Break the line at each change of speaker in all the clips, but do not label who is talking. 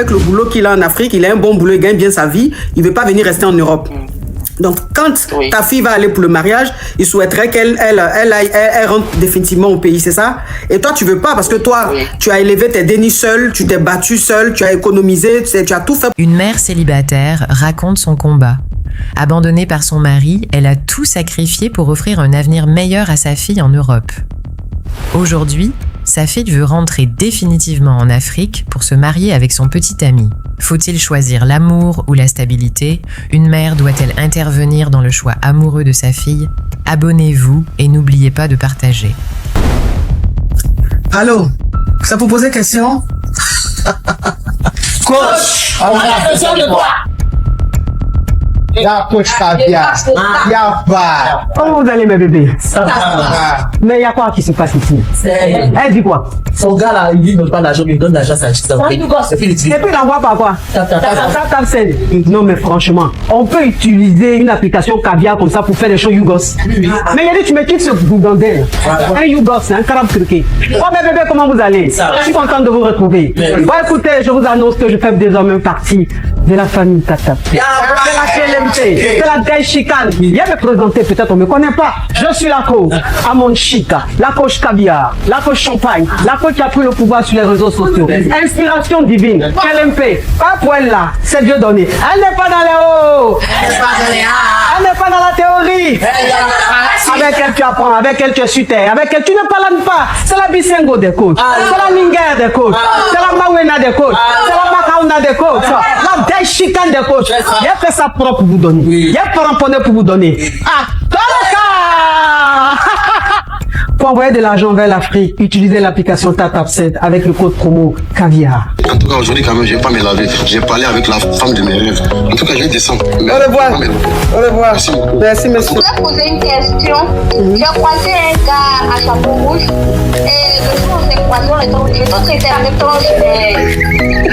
avec le boulot qu'il a en Afrique, il a un bon boulot, il gagne bien sa vie, il ne veut pas venir rester en Europe. Donc, quand ta fille va aller pour le mariage, il souhaiterait qu'elle rentre définitivement au pays, c'est ça? Et toi, tu veux pas parce que toi, tu as élevé tes dénis seul, tu t'es battu seul, tu as économisé, tu as tout fait.
Une mère célibataire raconte son combat. Abandonnée par son mari, elle a tout sacrifié pour offrir un avenir meilleur à sa fille en Europe. Aujourd'hui, sa fille veut rentrer définitivement en Afrique pour se marier avec son petit ami. Faut-il choisir l'amour ou la stabilité? Une mère doit-elle intervenir dans le choix amoureux de sa fille? Abonnez-vous et n'oubliez pas de partager.
Allô? Ça vous posait question?
Coach, on a besoin de toi.
La coach Caviar. Y'a pas.
Comment vous allez, mes bébés?
Ça va.
Mais il y a quoi qui se passe ici? Elle dit quoi?
Son gars là, il ne donne pas l'argent, il donne l'argent à sa fille.
Et puis il envoie par quoi? Non, mais franchement, on peut utiliser une application Caviar comme ça pour faire des choses Yougos. Mais il a dit, tu me quittes ce bougandel. Un Yougos, un carabe truqué. Oh, mes bébés, comment vous allez? Je suis content de vous retrouver. Bon, écoutez, je vous annonce que je fais désormais partie de la famille Tata. C'est la KLMT, c'est la Gaï Chicane. Viens me présenter, peut-être on ne me connaît pas. Je suis la coach Amon Chica, la coach Caviar, la coach Champagne, la coach qui a pris le pouvoir sur les réseaux sociaux. Inspiration divine, KLMP, pas pour elle là, c'est Dieu donné. Elle n'est pas dans les hauts, elle n'est pas dans la théorie. Avec elle tu apprends, avec elle tu es sur terre, avec elle tu ne parles pas. C'est la Bisengo des coachs, c'est la Ninger des coachs, c'est la Mawena des coachs, c'est la Makauna des coachs, la Gaï Chicane des coachs. Il a fait ça propre pour vous donner. Il a cramponné pour vous donner. Ah, pour envoyer de l'argent vers l'Afrique, utilisez l'application TapTapSend avec le code promo Caviar.
En tout cas, aujourd'hui, quand même, je ne vais pas me laver. J'ai parlé avec la femme de mes rêves. En tout cas, je vais descendre.
Au revoir. Au revoir.
Merci.
Merci, monsieur.
Je voulais poser une question. J'ai croisé un gars à chapeau rouge. Et le jour où on s'est croisé, on était en même temps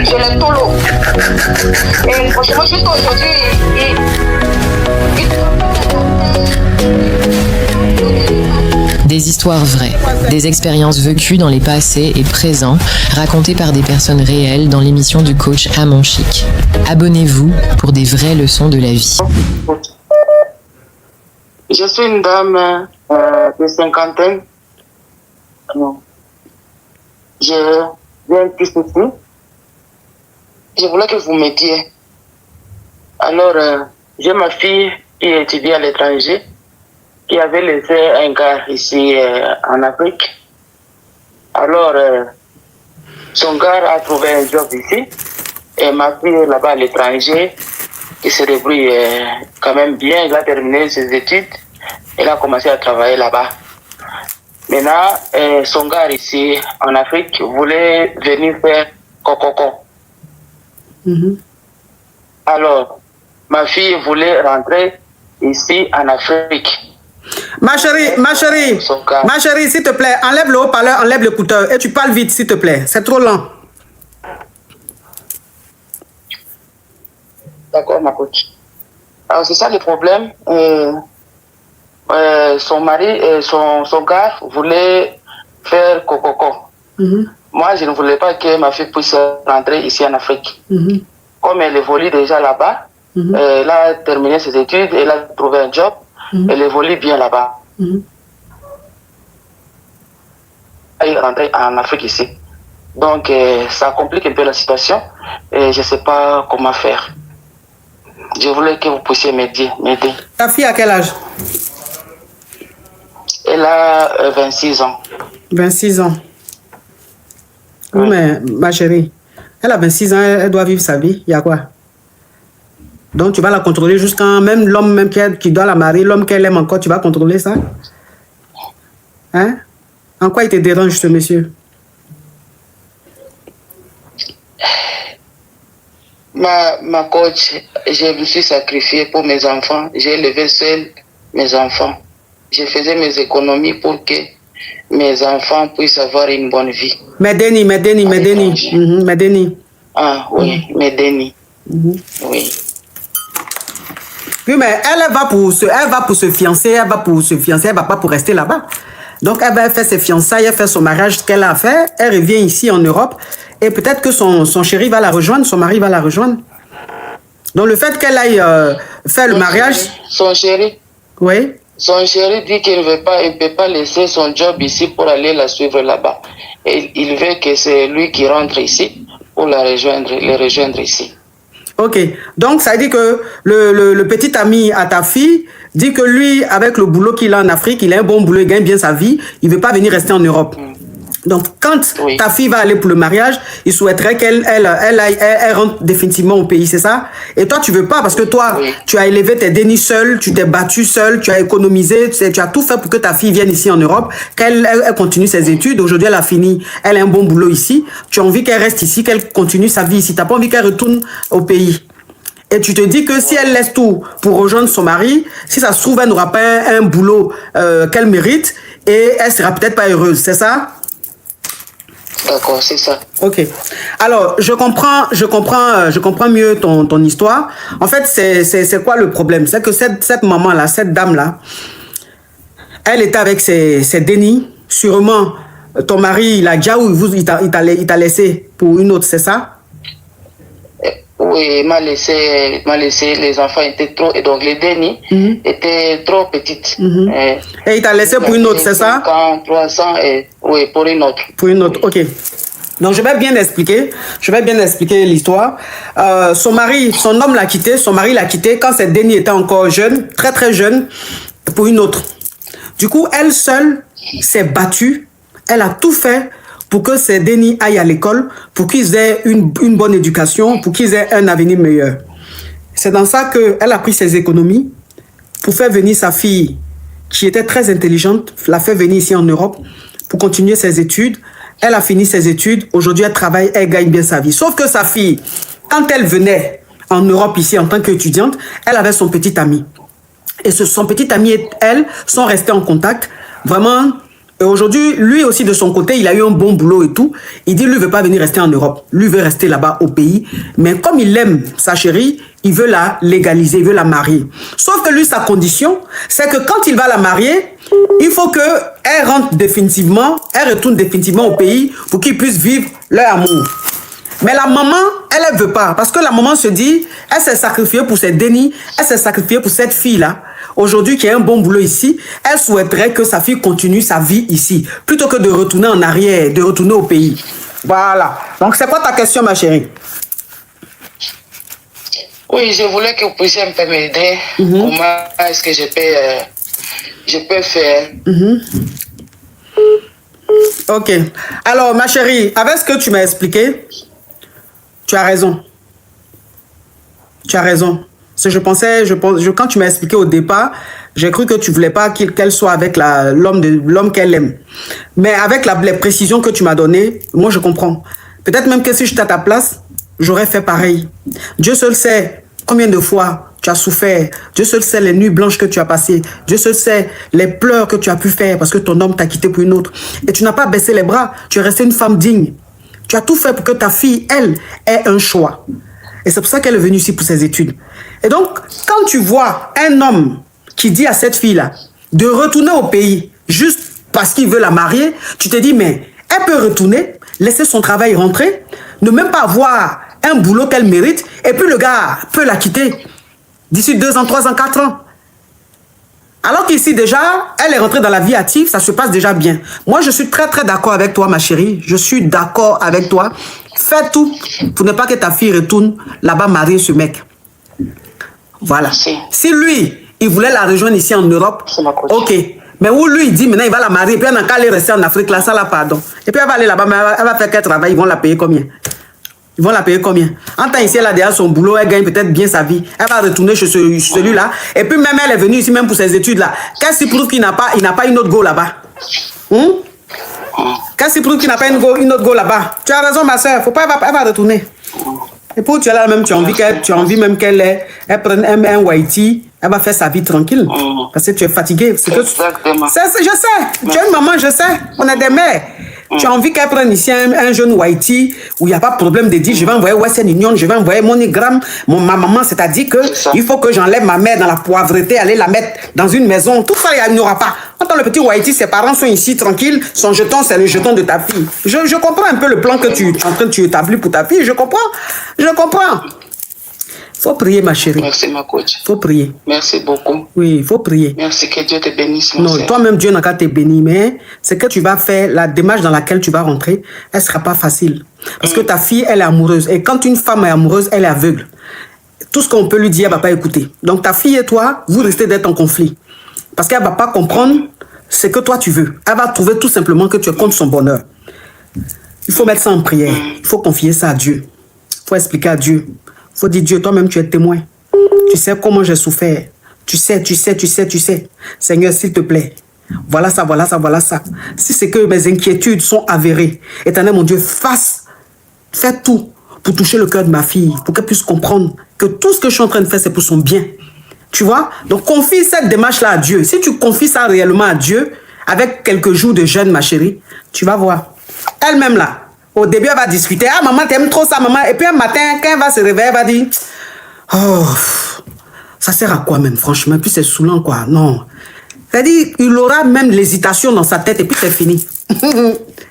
sur le tolo. Et franchement, juste aujourd'hui,
Des histoires vraies, des expériences vécues dans les passés et présents, racontées par des personnes réelles dans l'émission du coach Amon Chic. Abonnez-vous pour des vraies leçons de la vie.
Je suis une dame de cinquantaine. Je viens plus ici. Je voulais que vous m'aidiez. Alors, j'ai ma fille qui étudie à l'étranger, qui avait laissé un gars ici en Afrique. Alors, son gars a trouvé un job ici. Et ma fille là-bas à l'étranger, qui se débrouille quand même bien, elle a terminé ses études. Elle a commencé à travailler là-bas. Maintenant, son gars ici en Afrique voulait venir faire coco. Alors, ma fille voulait rentrer ici en Afrique.
Ma chérie, s'il te plaît, enlève le haut-parleur, enlève l'écouteur et tu parles vite, s'il te plaît. C'est trop lent.
D'accord, ma coach. Alors, c'est ça le problème. Son mari, son gars voulait faire coco. Moi, je ne voulais pas que ma fille puisse rentrer ici en Afrique. Comme elle évolue déjà là-bas, elle a terminé ses études, elle a trouvé un job, elle évolue bien là-bas. Elle est rentrée en Afrique ici. Donc, ça complique un peu la situation et je ne sais pas comment faire. Je voulais que vous puissiez m'aider.
Ta fille a quel âge?
Elle a 26 ans.
26 ans. Oui, mais ma chérie, elle a 26 ans, elle doit vivre sa vie. Il y a quoi? Donc tu vas la contrôler jusqu'à même l'homme même qui doit la marier, l'homme qu'elle aime encore, tu vas contrôler ça? Hein? En quoi il te dérange ce monsieur?
Ma coach, je me suis sacrifiée pour mes enfants. J'ai élevé seul mes enfants. Je faisais mes économies pour que mes enfants puissent avoir une bonne vie.
Medeni.
Ah oui, Medeni. Oui.
Oui, mais elle va pour se fiancer, elle va pas pour rester là-bas. Donc, elle va faire ses fiançailles, elle fait son mariage, ce qu'elle a fait. Elle revient ici en Europe. Et peut-être que son chéri va la rejoindre, son mari va la rejoindre. Donc, le fait qu'elle aille faire le mariage...
Son chéri.
Oui.
Son chéri dit qu'il ne peut pas laisser son job ici pour aller la suivre là-bas. Et il veut que c'est lui qui rentre ici pour les rejoindre ici.
Ok. Donc, ça veut dire que le petit ami à ta fille dit que lui, avec le boulot qu'il a en Afrique, il a un bon boulot, il gagne bien sa vie, il ne veut pas venir rester en Europe. Donc, quand ta fille va aller pour le mariage, il souhaiterait qu'elle rentre définitivement au pays, c'est ça? Et toi, tu veux pas parce que toi, tu as élevé tes dénis seul, tu t'es battu seul, tu as économisé, tu as tout fait pour que ta fille vienne ici en Europe, qu'elle continue ses études. Aujourd'hui, elle a fini, elle a un bon boulot ici. Tu as envie qu'elle reste ici, qu'elle continue sa vie ici. Tu n'as pas envie qu'elle retourne au pays. Et tu te dis que si elle laisse tout pour rejoindre son mari, si ça se trouve, elle n'aura pas un boulot qu'elle mérite et elle sera peut-être pas heureuse, c'est ça?
D'accord, c'est ça.
Ok. Alors, je comprends mieux ton histoire. En fait, c'est quoi le problème? C'est que cette maman-là, cette dame-là, elle était avec ses dénis. Sûrement, ton mari, il a déjà il t'a laissé pour une autre, c'est ça?
Oui, il m'a laissé, les enfants étaient trop, et donc les dénis étaient trop petites.
Et il t'a laissé pour une autre, c'est ça?
300, et oui, pour une autre.
Pour une autre, ok. Donc, je vais bien expliquer l'histoire. Son mari, son homme l'a quitté, son mari l'a quitté quand cette dénis était encore jeune, très très jeune, pour une autre. Du coup, elle seule s'est battue, elle a tout fait pour que ces dénis aillent à l'école, pour qu'ils aient une bonne éducation, pour qu'ils aient un avenir meilleur. C'est dans ça qu'elle a pris ses économies pour faire venir sa fille, qui était très intelligente, la faire venir ici en Europe, pour continuer ses études. Elle a fini ses études, aujourd'hui elle travaille, elle gagne bien sa vie. Sauf que sa fille, quand elle venait en Europe ici en tant qu'étudiante, elle avait son petit ami. Et son petit ami et elle sont restés en contact, vraiment. Et aujourd'hui, lui aussi de son côté, il a eu un bon boulot et tout. Il dit, lui ne veut pas venir rester en Europe. Lui veut rester là-bas au pays. Mais comme il aime sa chérie, il veut la légaliser, il veut la marier. Sauf que lui, sa condition, c'est que quand il va la marier, il faut qu'elle rentre définitivement, elle retourne définitivement au pays pour qu'ils puissent vivre leur amour. Mais la maman, elle ne veut pas. Parce que la maman se dit, elle s'est sacrifiée pour ses dénis, elle s'est sacrifiée pour cette fille-là. Aujourd'hui, qui a un bon boulot ici, elle souhaiterait que sa fille continue sa vie ici, plutôt que de retourner en arrière, de retourner au pays. Voilà. Donc, c'est quoi ta question, ma chérie?
Oui, je voulais que vous puissiez un peu m'aider. Comment est-ce que je peux faire?
Ok. Alors, ma chérie, avec ce que tu m'as expliqué, tu as raison. Tu as raison. Quand tu m'as expliqué au départ, j'ai cru que tu voulais pas qu'elle soit avec l'homme qu'elle aime. Mais avec les précisions que tu m'as données, moi je comprends. Peut-être même que si j'étais à ta place, j'aurais fait pareil. Dieu seul sait combien de fois tu as souffert. Dieu seul sait les nuits blanches que tu as passées. Dieu seul sait les pleurs que tu as pu faire parce que ton homme t'a quitté pour une autre. Et tu n'as pas baissé les bras. Tu es restée une femme digne. Tu as tout fait pour que ta fille, elle, ait un choix. Et c'est pour ça qu'elle est venue ici pour ses études. Et donc, quand tu vois un homme qui dit à cette fille-là de retourner au pays juste parce qu'il veut la marier, tu te dis, mais elle peut retourner, laisser son travail rentrer, ne même pas avoir un boulot qu'elle mérite, et puis le gars peut la quitter d'ici 2 ans, 3 ans, 4 ans. Alors qu'ici déjà, elle est rentrée dans la vie active, ça se passe déjà bien. Moi, je suis très très d'accord avec toi, ma chérie. Je suis d'accord avec toi. Fais tout pour ne pas que ta fille retourne là-bas marier ce mec. Voilà. Si lui, il voulait la rejoindre ici en Europe, ok. Mais où lui, il dit maintenant il va la marier, et puis elle n'a qu'à aller rester en Afrique, là, ça là, pardon. Et puis elle va aller là-bas, mais elle va faire quel travail, ils vont la payer combien? Ils vont la payer combien? En temps ici, elle a déjà son boulot, elle gagne peut-être bien sa vie. Elle va retourner chez celui-là. Et puis même elle est venue ici même pour ses études-là. Qu'est-ce qui prouve qu'il n'a pas une autre go là-bas? Qu'est-ce qui prouve qu'il n'a pas une autre go là-bas? Tu as raison, ma soeur, elle va retourner. Et pour tu es là même, tu as envie même qu'elle prenne un whitey, elle va faire sa vie tranquille. Parce que tu es fatigué.
Exactement.
Je sais, tu es une maman, je sais, on est des mères. Tu as envie qu'elle prenne ici un jeune Whitey où il n'y a pas de problème de dire je vais envoyer Western Union, je vais envoyer MoneyGram, ma maman, c'est-à-dire qu'il faut que j'enlève ma mère dans la poivreté, aller la mettre dans une maison. Tout ça, il n'y aura pas. Quand le petit Whitey, ses parents sont ici tranquilles, son jeton, c'est le jeton de ta fille. Je comprends un peu le plan que tu es en train de établir pour ta fille. Je comprends. Je comprends. Faut prier, ma chérie.
Merci, ma coach.
Faut prier.
Merci beaucoup.
Oui, il faut prier.
Merci, que Dieu te bénisse, mon
Non,
Seigneur.
toi-même, Dieu n'a qu'à te bénir, mais ce que tu vas faire, la démarche dans laquelle tu vas rentrer, elle ne sera pas facile. Parce que ta fille, elle est amoureuse. Et quand une femme est amoureuse, elle est aveugle. Tout ce qu'on peut lui dire, elle ne va pas écouter. Donc ta fille et toi, vous restez d'être en conflit. Parce qu'elle ne va pas comprendre ce que toi tu veux. Elle va trouver tout simplement que tu es contre son bonheur. Il faut mettre ça en prière. Il faut confier ça à Dieu. Il faut expliquer à Dieu. Il faut dire, Dieu, toi-même, tu es témoin. Tu sais comment j'ai souffert. Tu sais. Seigneur, s'il te plaît. Voilà ça. Si c'est que mes inquiétudes sont avérées, Éternel, mon Dieu, fais tout pour toucher le cœur de ma fille, pour qu'elle puisse comprendre que tout ce que je suis en train de faire, c'est pour son bien. Tu vois? Donc, confie cette démarche-là à Dieu. Si tu confies ça réellement à Dieu, avec quelques jours de jeûne, ma chérie, tu vas voir. Elle-même, là, au début, elle va discuter. Ah, maman, t'aimes trop ça, maman. Et puis, un matin, quand elle va se réveiller, elle va dire, oh, ça sert à quoi même, franchement? Et puis, c'est saoulant, quoi. Non. C'est-à-dire, il aura même l'hésitation dans sa tête et puis c'est fini.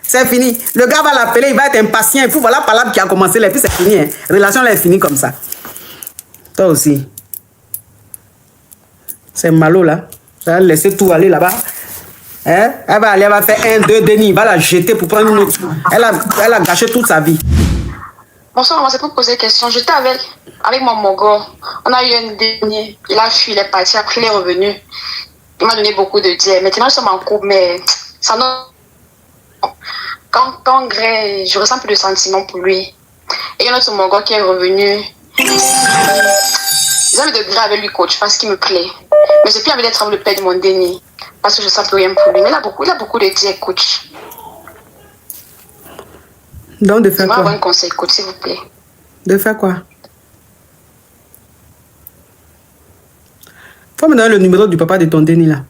C'est fini. Le gars va l'appeler, il va être impatient. Et puis, voilà, palabre qui a commencé là. Et puis, c'est fini. Hein. La relation, là, est finie comme ça. Toi aussi. C'est malo, là. Ça va laisser tout aller là-bas. Hein? Elle va aller, elle va faire 1, 2 dénis. Il va la jeter pour prendre une autre. Elle a gâché toute sa vie.
Bonsoir, maman, c'est pour poser une question. J'étais avec mon mogo. On a eu un dernier. Il a fui, il est parti. Après, il est revenu. Il m'a donné beaucoup de dièmes. Maintenant, nous sommes en couple, mais ça non. Quand Grey, je ressens plus de sentiments pour lui. Et il y a un autre mogo qui est revenu. J'ai envie de Grey avec lui, coach, parce qu'il me plaît. Mais j'ai plus envie d'être le père de mon déni. Parce que je sens plus rien pour lui. Mais il a beaucoup de dièmes, coach.
Donc, de faire
quoi?
quoi?
Un conseil, coach, s'il vous plaît.
De faire quoi? Faut me donner le numéro du papa de ton déni là.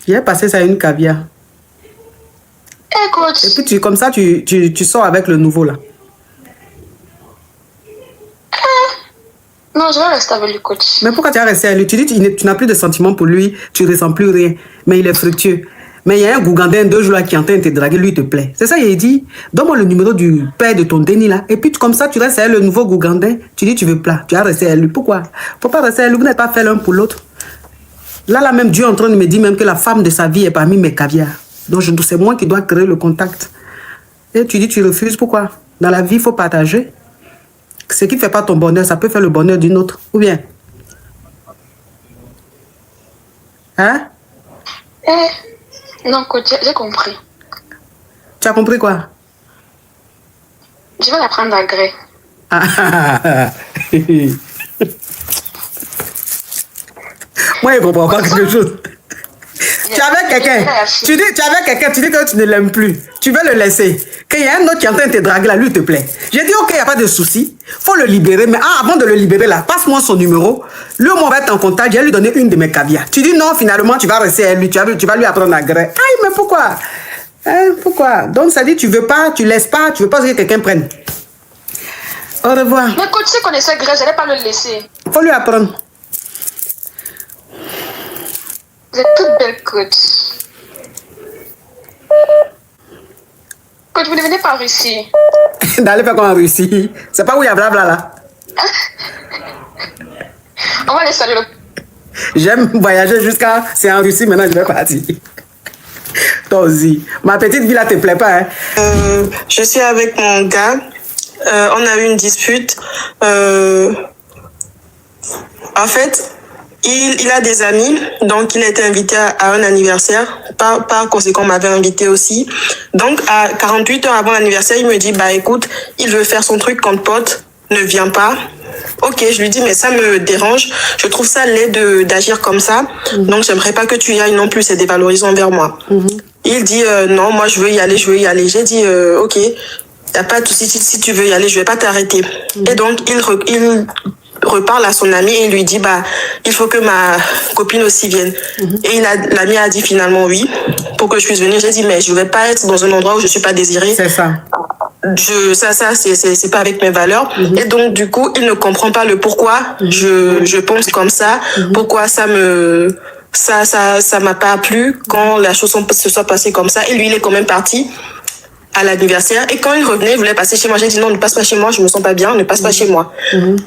J'ai passé ça à une caviar.
Coach.
Et puis comme ça, tu sors avec le nouveau là.
Non, je vais rester avec le coach.
Mais pourquoi tu as resté avec lui? Tu dis que tu n'as plus de sentiments pour lui, tu ne ressens plus rien. Mais il est fructueux. Mais il y a un Gougandin 2 jours là qui est en train de te draguer, lui il te plaît. C'est ça, il dit, donne-moi le numéro du père de ton déni là. Et puis comme ça, tu restes avec le nouveau Gougandin. Tu dis, tu veux pas. Tu as resté avec lui. Pourquoi? Faut pas rester avec lui. Vous n'êtes pas fait l'un pour l'autre. Là, même Dieu est en train de me dire même que la femme de sa vie est parmi mes caviars. Donc c'est moi qui dois créer le contact. Et tu dis, tu refuses. Pourquoi? Dans la vie, il faut partager. Ce qui ne fait pas ton bonheur, ça peut faire le bonheur d'une autre. Ou bien? Hein?
Non, coach, j'ai compris.
Tu as compris quoi?
Je vais la prendre à Grey.
Moi, je ne comprends pas quelque chose. Tu avais quelqu'un, tu dis que tu ne l'aimes plus. Tu veux le laisser. Qu'il y a un autre qui est en train de te draguer là, lui te plaît. J'ai dit, ok, il n'y a pas de souci. Faut le libérer. Mais avant de le libérer là, passe-moi son numéro. Lui, on va être en contact. Je vais lui donner une de mes caviars. Tu dis non, finalement, tu vas rester avec lui. Tu vas lui apprendre à Grey. Aïe, mais pourquoi? Pourquoi? Donc, ça dit, tu veux pas, tu laisses pas, tu veux pas que quelqu'un prenne. Au revoir.
Mais coach, si je connaissais Grey, je n'allais pas le laisser.
Faut lui apprendre.
Vous êtes toute belle, coach. Coach, vous ne venez pas en Russie.
D'aller faire quoi en Russie? C'est pas où il y a blabla là.
On va aller saluer le...
J'aime voyager jusqu'à... C'est en Russie, maintenant je vais partir. Toi aussi. Ma petite vie là te plaît pas, hein?
Je suis avec mon gars. On a eu une dispute. En fait... Il a des amis, donc il a été invité à un anniversaire. Par conséquent, on m'avait invité aussi. Donc, à 48 heures avant l'anniversaire, il me dit, bah écoute, il veut faire son truc quand pote ne vient pas. Ok, je lui dis, mais ça me dérange. Je trouve ça laid d'agir comme ça. Donc, j'aimerais pas que tu y ailles non plus, c'est dévalorisant envers moi. Il dit, non, moi je veux y aller. J'ai dit, ok, y a pas de souci, si tu veux y aller, je vais pas t'arrêter. Et donc, il reparle à son ami et il lui dit, il faut que ma copine aussi vienne. Et l'ami a dit finalement oui, pour que je puisse venir. J'ai dit, mais je vais pas être dans un endroit où je suis pas désirée.
C'est ça.
C'est pas avec mes valeurs. Et donc, du coup, il ne comprend pas le pourquoi je pense comme ça, pourquoi ça m'a pas plu quand la chose se soit passée comme ça. Et lui, il est quand même parti à l'anniversaire. Et quand il revenait, il voulait passer chez moi. J'ai dit non, ne passe pas chez moi, je me sens pas bien, ne passe pas chez moi.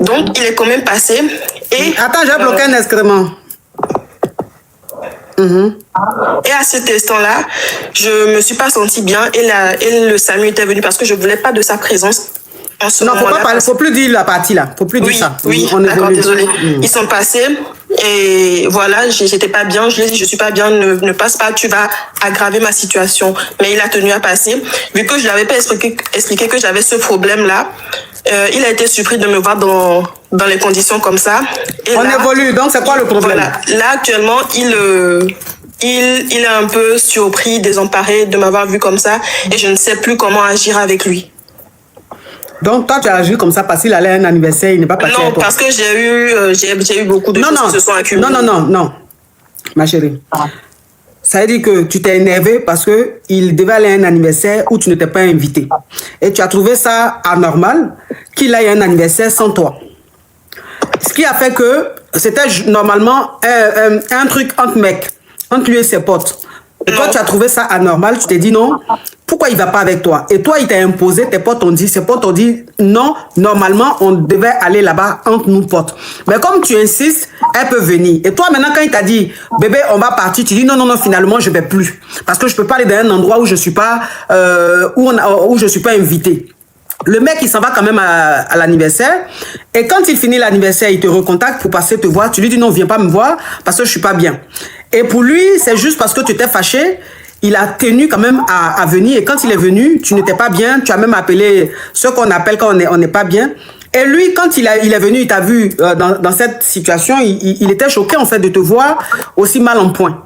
Donc, il est quand même passé. Et
attends, j'ai bloqué un excrément.
Et à cet instant-là, je me suis pas sentie bien et le SAMU était venu parce que je voulais pas de sa présence.
Non, faut pas parler, faut plus dire la partie là, faut plus dire ça.
Oui, d'accord, désolé. Ils sont passés et voilà, j'étais pas bien, je lui ai dit je suis pas bien, ne passe pas, tu vas aggraver ma situation. Mais il a tenu à passer. Vu que je lui avais pas expliqué que j'avais ce problème-là, il a été surpris de me voir dans les conditions comme ça. Et
on évolue, donc c'est quoi le problème?
Voilà. Là, actuellement, il est un peu surpris, désemparé de m'avoir vu comme ça et je ne sais plus comment agir avec lui.
Donc toi tu as agi comme ça parce qu'il allait à un anniversaire, il n'est pas passé à toi.
Non, parce que j'ai eu beaucoup de choses qui se sont accumulées.
Non, ma chérie. Ça veut dire que tu t'es énervé parce que il devait aller à un anniversaire où tu n'étais pas invité. Et tu as trouvé ça anormal qu'il aille à un anniversaire sans toi. Ce qui a fait que c'était normalement un truc entre mecs, entre lui et ses potes. Et toi, tu as trouvé ça anormal, tu t'es dit non, pourquoi il ne va pas avec toi? Et toi, il t'a imposé, ses potes ont dit non, normalement, on devait aller là-bas entre nous potes. Mais comme tu insistes, elle peut venir. Et toi, maintenant, quand il t'a dit, bébé, on va partir, tu dis non, finalement, je ne vais plus. Parce que je ne peux pas aller dans un endroit où je ne suis pas, où je suis pas invité. Le mec, il s'en va quand même à l'anniversaire. Et quand il finit l'anniversaire, il te recontacte pour passer te voir. Tu lui dis non, viens pas me voir parce que je suis pas bien. Et pour lui, c'est juste parce que tu étais fâché. Il a tenu quand même à venir. Et quand il est venu, tu n'étais pas bien. Tu as même appelé ce qu'on appelle quand on n'est pas bien. Et lui, quand il est venu, il t'a vu dans cette situation, il était choqué en fait de te voir aussi mal en point.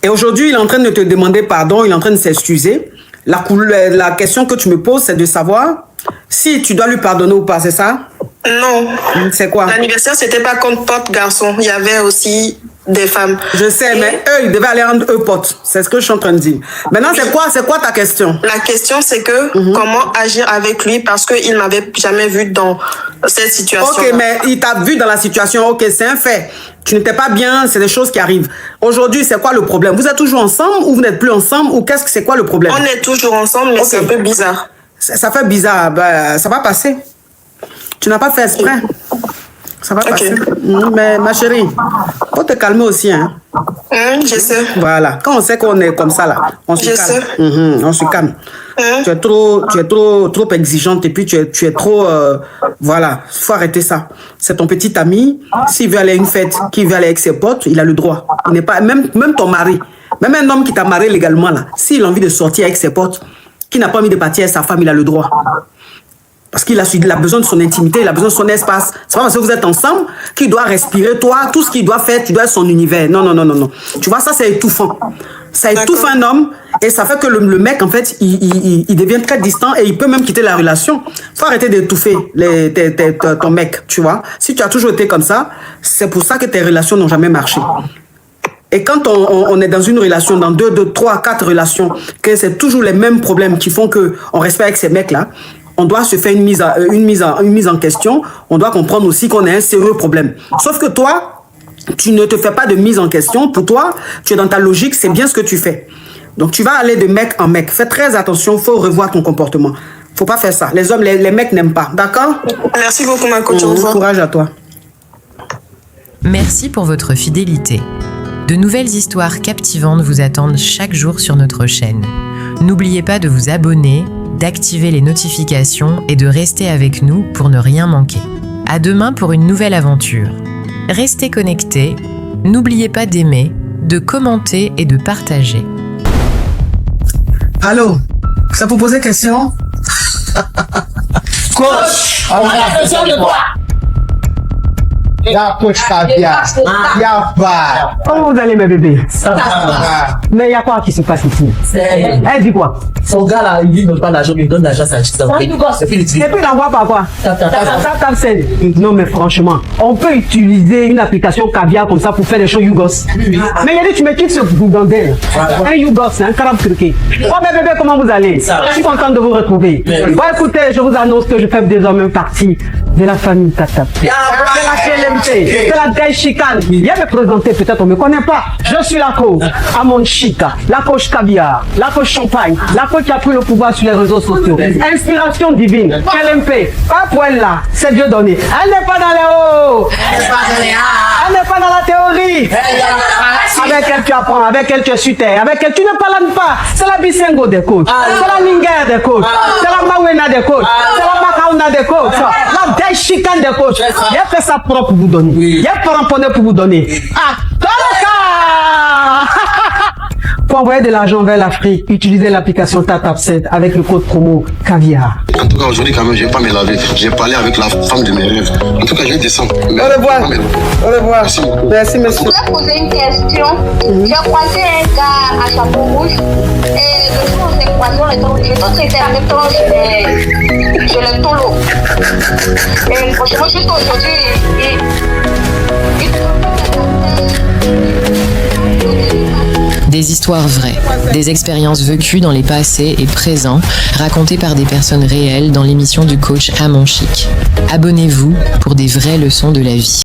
Et aujourd'hui, il est en train de te demander pardon. Il est en train de s'excuser. La question que tu me poses, c'est de savoir si tu dois lui pardonner ou pas, c'est ça?
Non.
C'est quoi?
L'anniversaire, c'était pas contre potes garçons. Il y avait aussi des femmes.
Je sais, mais eux, ils devaient aller entre eux potes. C'est ce que je suis en train de dire. Maintenant, c'est quoi ta question?
La question, c'est que comment agir avec lui parce qu'il m'avait jamais vu dans cette situation.
Ok, mais il t'a vu dans la situation. Ok, c'est un fait. Tu n'étais pas bien, c'est des choses qui arrivent. Aujourd'hui, c'est quoi le problème? Vous êtes toujours ensemble ou vous n'êtes plus ensemble ou c'est quoi le problème?
On est toujours ensemble, mais c'est un peu bizarre.
Ça fait bizarre. Ça va passer. Tu n'as pas fait exprès. Ça va passer. Mais ma chérie, faut te calmer aussi. Hein.
Je sais.
Voilà. Quand on sait qu'on est comme ça, là, on se calme. On se calme. Tu es trop exigeante et puis tu es trop... voilà, il faut arrêter ça. C'est ton petit ami. S'il veut aller à une fête, qu'il veut aller avec ses potes, il a le droit. Il n'est pas... Même ton mari, même un homme qui t'a marié légalement, là, s'il a envie de sortir avec ses potes, qui n'a pas envie de partir avec sa femme, il a le droit. Parce qu'il a besoin de son intimité, il a besoin de son espace. C'est pas parce que vous êtes ensemble qu'il doit respirer, toi, tout ce qu'il doit faire, tu dois être son univers. Non. Tu vois, ça, c'est étouffant. Ça étouffe un homme et ça fait que le mec, en fait, il devient très distant et il peut même quitter la relation. Faut arrêter d'étouffer ton mec, tu vois. Si tu as toujours été comme ça, c'est pour ça que tes relations n'ont jamais marché. Et quand on est dans une relation, dans 2, 3, 4 relations, que c'est toujours les mêmes problèmes qui font qu'on reste avec ces mecs-là, on doit se faire une mise en question. On doit comprendre aussi qu'on a un sérieux problème. Sauf que toi, tu ne te fais pas de mise en question. Pour toi, tu es dans ta logique, c'est bien ce que tu fais. Donc, tu vas aller de mec en mec. Fais très attention, il faut revoir ton comportement. Faut pas faire ça. Les hommes, les mecs n'aiment pas. D'accord?
Merci beaucoup, ma coach.
Courage à toi.
Merci pour votre fidélité. De nouvelles histoires captivantes vous attendent chaque jour sur notre chaîne. N'oubliez pas de vous abonner, d'activer les notifications et de rester avec nous pour ne rien manquer. À demain pour une nouvelle aventure. Restez connectés, n'oubliez pas d'aimer, de commenter et de partager.
Allô, ça vous poser question?
Coach, on a besoin de toi.
Ya coach caviar. Ya bar.
Comment vous allez, mes bébés? Mais il y a quoi qui se passe ici? Elle dit quoi?
Son gars là, il lui donne pas l'argent, mais il donne l'argent à sa chiste. Et puis il utilise.
Et puis il envoie par quoi? Tap Send. Non mais franchement, on peut utiliser une application caviar comme ça pour faire des shows Yougos. Mais il a dit tu me quittes ce bougandel. Un Yougos, un carabe truqué. Oh mes bébés, comment vous allez? Je suis content de vous retrouver. Bon écoutez, je vous annonce que je fais désormais partie de la famille Tata. C'est la KLMT, c'est la Gaï Chicane. Viens me présenter, peut-être on ne me connaît pas. Je suis la coach Amon Chica, la coach caviar, la coach champagne, la coach qui a pris le pouvoir sur les réseaux sociaux. Inspiration divine, KLMP, pas pour elle là, c'est Dieu donné. Elle n'est pas dans les hauts, elle n'est pas dans la théorie. Avec elle tu apprends, avec elle tu es sur terre, avec elle tu ne parles pas. C'est la Bisengo des coachs, c'est la Linger des coachs, c'est la Mawena des coachs, c'est la Makauna des coachs, la Gaï Chicane des coachs. Il a fait ça propre pour vous donner. Il a fait ramponner pour vous donner. Ah, pour envoyer de l'argent vers l'Afrique, utilisez l'application Tap Send avec le code promo caviar.
En tout cas, aujourd'hui, quand même, je vais pas me laver. J'ai parlé avec la femme de mes rêves. En tout cas, je vais descendre.
Au revoir. Au revoir.
Merci beaucoup.
Merci,
Je
monsieur.
voulais poser une question. J'ai croisé un gars à chapeau rouge et le jour où on s'est croisé, on était obligés. D'autres étaient en même temps chez le tolo. Et franchement, juste aujourd'hui,
Des histoires vraies, des expériences vécues dans les passés et présents, racontées par des personnes réelles dans l'émission du coach Amon Chic. Abonnez-vous pour des vraies leçons de la vie.